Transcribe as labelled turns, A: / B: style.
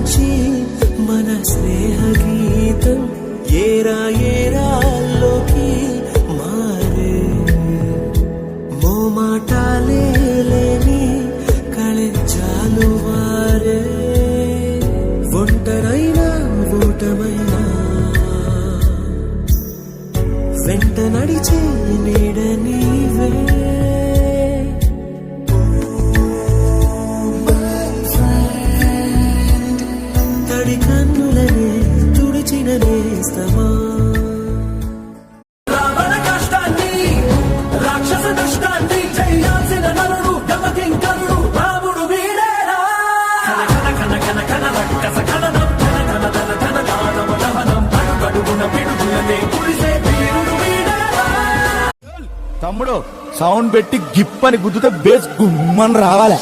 A: నుంచి మన స్నేహ గీతం ఏరా ఏరాల్లోకి మారే మోమాటాలే లేని కళెంచాలు వారే ఒంటరైనా ఓటమైనా వెంట నడిచే నీడ నీవే తడి కన్నులనే తుడిచిన నేస్తమా రావణ కష్టాన్ని రాక్షస నష్టాన్ని చేయాల్సిన నరుడు గమకింకరుడు రాముడు వీడేరా కన కన కన కన రక్కస కలనం ధన ధన ధన ధన దానవ దహనం అడుగడుగున పిడుగులనే కురిసే వీరుడు వీడేరా.
B: తమ్ముడు సౌండ్ పెట్టి గిప్పని గుద్దుతే బేస్ గుమ్మని రావాలి.